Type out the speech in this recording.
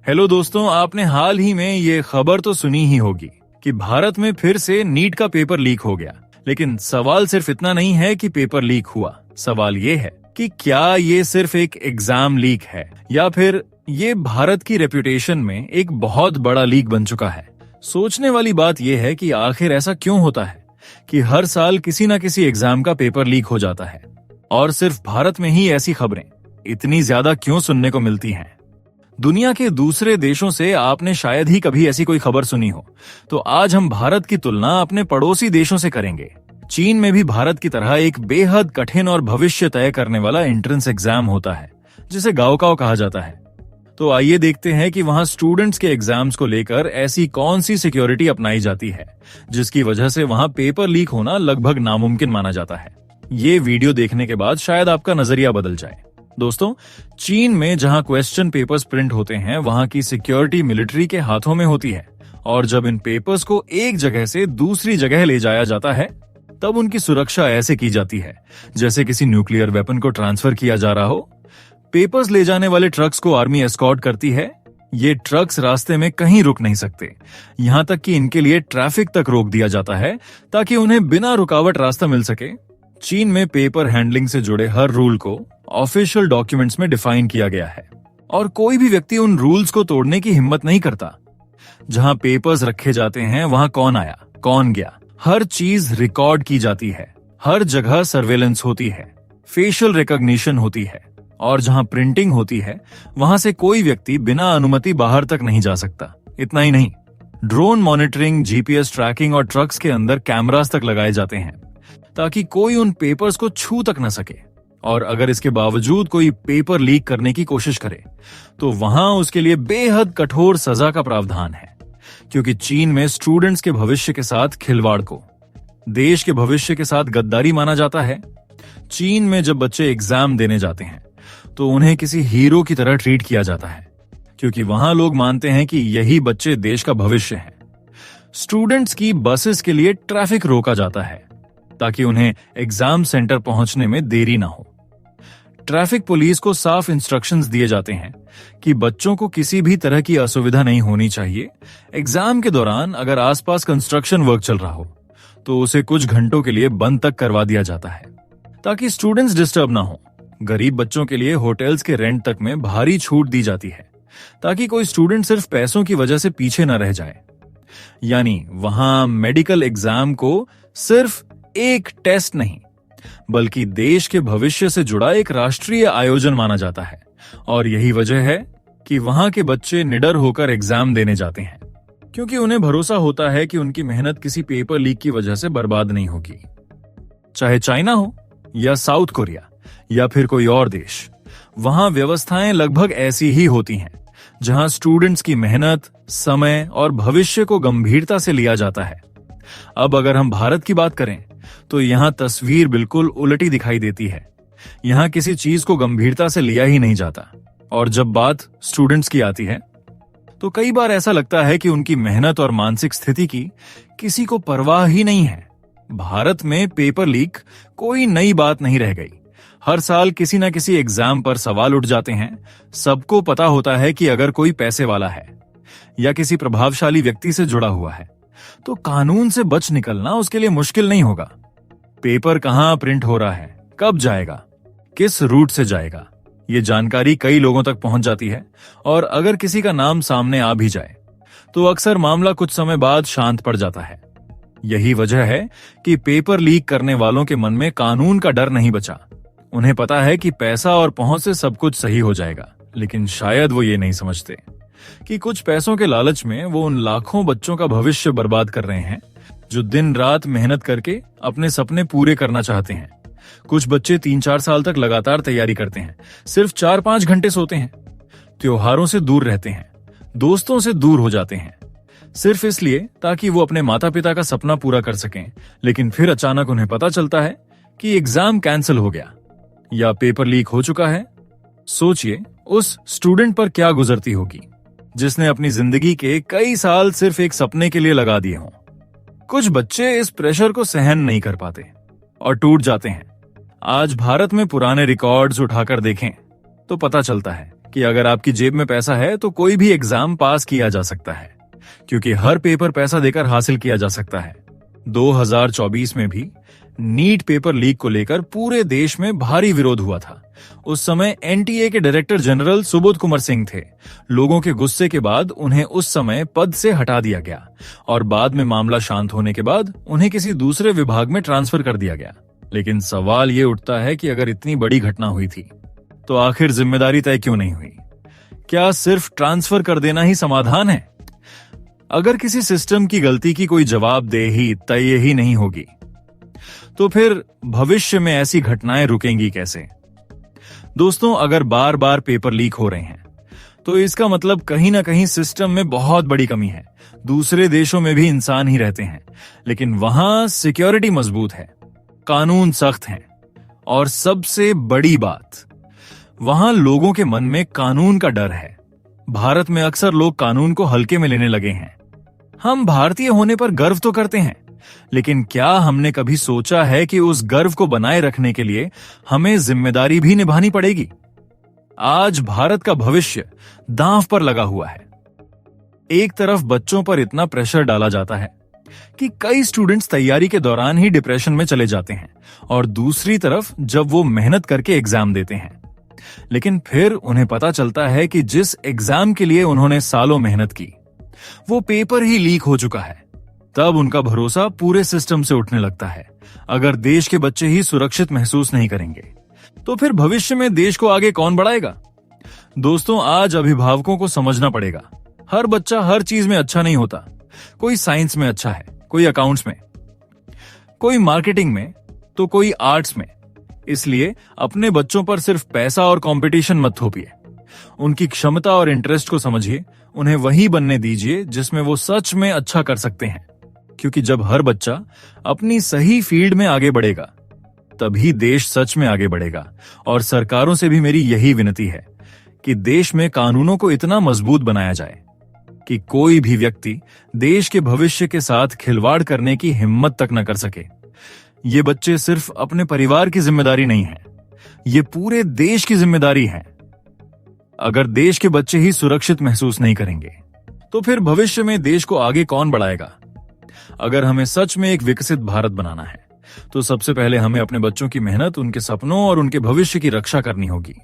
Hello दोस्तों, आपने हाल ही में ये खबर तो सुनी ही होगी कि भारत में फिर से नीट का पेपर लीक हो गया। लेकिन सवाल सिर्फ इतना नहीं है कि पेपर लीक हुआ, सवाल ये है कि क्या ये सिर्फ एक एग्जाम लीक है या फिर ये भारत की रेपुटेशन में एक बहुत बड़ा लीक बन चुका है। सोचने वाली बात यह है कि आखिर ऐसा क्यों होता है कि हर साल किसी न किसी एग्जाम का पेपर लीक हो जाता है और सिर्फ भारत में ही ऐसी खबरें इतनी ज्यादा क्यों सुनने को मिलती हैं। दुनिया के दूसरे देशों से आपने शायद ही कभी ऐसी कोई खबर सुनी हो, तो आज हम भारत की तुलना अपने पड़ोसी देशों से करेंगे। चीन में भी भारत की तरह एक बेहद कठिन और भविष्य तय करने वाला एंट्रेंस एग्जाम होता है, जिसे गाओकाओ कहा जाता है। तो आइए देखते हैं कि वहां स्टूडेंट्स के एग्जाम्स को लेकर ऐसी कौन सी सिक्योरिटी अपनाई जाती है जिसकी वजह से वहां पेपर लीक होना लगभग नामुमकिन माना जाता है। ये वीडियो देखने के बाद शायद आपका नजरिया बदल जाए। दोस्तों, चीन में जहां क्वेश्चन पेपर्स प्रिंट होते हैं, वहां की सिक्योरिटी मिलिट्री के हाथों में होती है और जब इन पेपर्स को एक जगह से दूसरी जगह ले जाया जाता है तब उनकी सुरक्षा ऐसे की जाती है जैसे किसी न्यूक्लियर वेपन को ट्रांसफर किया जा रहा हो। पेपर्स ले जाने वाले ट्रक्स को आर्मी एस्कॉर्ट करती है। ये ट्रक्स रास्ते में कहीं रुक नहीं सकते, यहां तक कि इनके लिए ट्रैफिक तक रोक दिया जाता है ताकि उन्हें बिना रुकावट रास्ता मिल सके। चीन में पेपर हैंडलिंग से जुड़े हर रूल को ऑफिशियल डॉक्यूमेंट्स में डिफाइन किया गया है और कोई भी व्यक्ति उन रूल्स को तोड़ने की हिम्मत नहीं करता। जहां पेपर्स रखे जाते हैं वहां कौन आया, कौन गया, हर चीज रिकॉर्ड की जाती है। हर जगह सर्वेलेंस होती है, फेशियल रिकॉग्निशन होती है और जहां प्रिंटिंग होती है वहां से कोई व्यक्ति बिना अनुमति बाहर तक नहीं जा सकता। इतना ही नहीं, ड्रोन मॉनिटरिंग, जीपीएस ट्रैकिंग और ट्रक्स के अंदर कैमरास तक लगाए जाते हैं ताकि कोई उन पेपर्स को छू तक न सके। और अगर इसके बावजूद कोई पेपर लीक करने की कोशिश करे तो वहां उसके लिए बेहद कठोर सजा का प्रावधान है, क्योंकि चीन में स्टूडेंट्स के भविष्य के साथ खिलवाड़ को देश के भविष्य के साथ गद्दारी माना जाता है। चीन में जब बच्चे एग्जाम देने जाते हैं तो उन्हें किसी हीरो की तरह ट्रीट किया जाता है, क्योंकि वहां लोग मानते हैं कि यही बच्चे देश का भविष्य हैं। स्टूडेंट्स की बसेस के लिए ट्रैफिक रोका जाता है ताकि उन्हें एग्जाम सेंटर पहुंचने में देरी ना हो। ट्रैफिक पुलिस को साफ इंस्ट्रक्शंस दिए जाते हैं कि बच्चों को किसी भी तरह की असुविधा नहीं होनी चाहिए। एग्जाम के दौरान अगर आसपास कंस्ट्रक्शन वर्क चल रहा हो तो उसे कुछ घंटों के लिए बंद तक करवा दिया जाता है ताकि स्टूडेंट्स डिस्टर्ब ना हो। गरीब बच्चों के लिए होटल्स के रेंट तक में भारी छूट दी जाती है ताकि कोई स्टूडेंट सिर्फ पैसों की वजह से पीछे न रह जाए। यानी वहां मेडिकल एग्जाम को सिर्फ एक टेस्ट नहीं बल्कि देश के भविष्य से जुड़ा एक राष्ट्रीय आयोजन माना जाता है। और यही वजह है कि वहां के बच्चे निडर होकर एग्जाम देने जाते हैं, क्योंकि उन्हें भरोसा होता है कि उनकी मेहनत किसी पेपर लीक की वजह से बर्बाद नहीं होगी। चाहे चाइना हो या साउथ कोरिया या फिर कोई और देश, वहां व्यवस्थाएं लगभग ऐसी ही होती हैं, जहां स्टूडेंट्स की मेहनत, समय और भविष्य को गंभीरता से लिया जाता है। अब अगर हम भारत की बात करें तो यहाँ तस्वीर बिल्कुल उलटी दिखाई देती है। यहाँ किसी चीज को गंभीरता से लिया ही नहीं जाता और जब बात स्टूडेंट्स की आती है तो कई बार ऐसा लगता है कि उनकी मेहनत और मानसिक स्थिति की किसी को परवाह ही नहीं है। भारत में पेपर लीक कोई नई बात नहीं रह गई। हर साल किसी न किसी एग्जाम पर सवाल उठ जाते हैं। सबको पता होता है कि अगर कोई पैसे वाला है या किसी प्रभावशाली व्यक्ति से जुड़ा हुआ है तो कानून से बच निकलना उसके लिए मुश्किल नहीं होगा। पेपर कहां प्रिंट हो रहा है, कब जाएगा, किस रूट से जाएगा, ये जानकारी कई लोगों तक पहुंच जाती है और अगर किसी का नाम सामने आ भी जाए तो अक्सर मामला कुछ समय बाद शांत पड़ जाता है। यही वजह है कि पेपर लीक करने वालों के मन में कानून का डर नहीं बचा। उन्हें पता है कि पैसा और पहुंच से सब कुछ सही हो जाएगा, लेकिन शायद वो ये नहीं समझते कि कुछ पैसों के लालच में वो उन लाखों बच्चों का भविष्य बर्बाद कर रहे हैं जो दिन रात मेहनत करके अपने सपने पूरे करना चाहते हैं। कुछ बच्चे 3-4 साल तक लगातार तैयारी करते हैं, सिर्फ 4-5 घंटे सोते हैं, त्योहारों से दूर रहते हैं, दोस्तों से दूर हो जाते हैं, सिर्फ इसलिए ताकि वो अपने माता पिता का सपना पूरा कर सकें। लेकिन फिर अचानक उन्हें पता चलता है कि एग्जाम कैंसिल हो गया या पेपर लीक हो चुका है। सोचिए उस स्टूडेंट पर क्या गुजरती होगी जिसने अपनी जिंदगी के कई साल सिर्फ एक सपने के लिए लगा दिए हों। कुछ बच्चे इस प्रेशर को सहन नहीं कर पाते और टूट जाते हैं। आज भारत में पुराने रिकॉर्ड्स उठाकर देखें तो पता चलता है कि अगर आपकी जेब में पैसा है तो कोई भी एग्जाम पास किया जा सकता है, क्योंकि हर पेपर पैसा देकर हासिल किया जा सकता है। 2024 में भी नीट पेपर लीक को लेकर पूरे देश में भारी विरोध हुआ था। उस समय एनटीए के डायरेक्टर जनरल सुबोध कुमार सिंह थे। लोगों के गुस्से के बाद उन्हें उस समय पद से हटा दिया गया और बाद में मामला शांत होने के बाद उन्हें किसी दूसरे विभाग में ट्रांसफर कर दिया गया। लेकिन सवाल ये उठता है कि अगर इतनी बड़ी घटना हुई थी तो आखिर जिम्मेदारी तय क्यों नहीं हुई? क्या सिर्फ ट्रांसफर कर देना ही समाधान है? अगर किसी सिस्टम की गलती की कोई जवाबदेही तय ही नहीं होगी तो फिर भविष्य में ऐसी घटनाएं रुकेंगी कैसे? दोस्तों, अगर बार बार पेपर लीक हो रहे हैं तो इसका मतलब कहीं ना कहीं सिस्टम में बहुत बड़ी कमी है। दूसरे देशों में भी इंसान ही रहते हैं, लेकिन वहां सिक्योरिटी मजबूत है, कानून सख्त हैं, और सबसे बड़ी बात, वहां लोगों के मन में कानून का डर है। भारत में अक्सर लोग कानून को हल्के में लेने लगे हैं। हम भारतीय होने पर गर्व तो करते हैं, लेकिन क्या हमने कभी सोचा है कि उस गर्व को बनाए रखने के लिए हमें जिम्मेदारी भी निभानी पड़ेगी? आज भारत का भविष्य दांव पर लगा हुआ है। एक तरफ बच्चों पर इतना प्रेशर डाला जाता है कि कई स्टूडेंट्स तैयारी के दौरान ही डिप्रेशन में चले जाते हैं, और दूसरी तरफ जब वो मेहनत करके एग्जाम देते हैं लेकिन फिर उन्हें पता चलता है कि जिस एग्जाम के लिए उन्होंने सालों मेहनत की वो पेपर ही लीक हो चुका है, तब उनका भरोसा पूरे सिस्टम से उठने लगता है। अगर देश के बच्चे ही सुरक्षित महसूस नहीं करेंगे तो फिर भविष्य में देश को आगे कौन बढ़ाएगा? दोस्तों, आज अभिभावकों को समझना पड़ेगा, हर बच्चा हर चीज में अच्छा नहीं होता। कोई साइंस में अच्छा है, कोई अकाउंट्स में, कोई मार्केटिंग में, तो कोई आर्ट्स में। इसलिए अपने बच्चों पर सिर्फ पैसा और कंपटीशन मत थोपिए। उनकी क्षमता और इंटरेस्ट को समझिए, उन्हें वही बनने दीजिए जिसमें वो सच में अच्छा कर सकते हैं। क्योंकि जब हर बच्चा अपनी सही फील्ड में आगे बढ़ेगा तभी देश सच में आगे बढ़ेगा। और सरकारों से भी मेरी यही विनती है कि देश में कानूनों को इतना मजबूत बनाया जाए कि कोई भी व्यक्ति देश के भविष्य के साथ खिलवाड़ करने की हिम्मत तक न कर सके। ये बच्चे सिर्फ अपने परिवार की जिम्मेदारी नहीं है, ये पूरे देश की जिम्मेदारी है। अगर देश के बच्चे ही सुरक्षित महसूस नहीं करेंगे तो फिर भविष्य में देश को आगे कौन बढ़ाएगा? अगर हमें सच में एक विकसित भारत बनाना है तो सबसे पहले हमें अपने बच्चों की मेहनत, उनके सपनों और उनके भविष्य की रक्षा करनी होगी।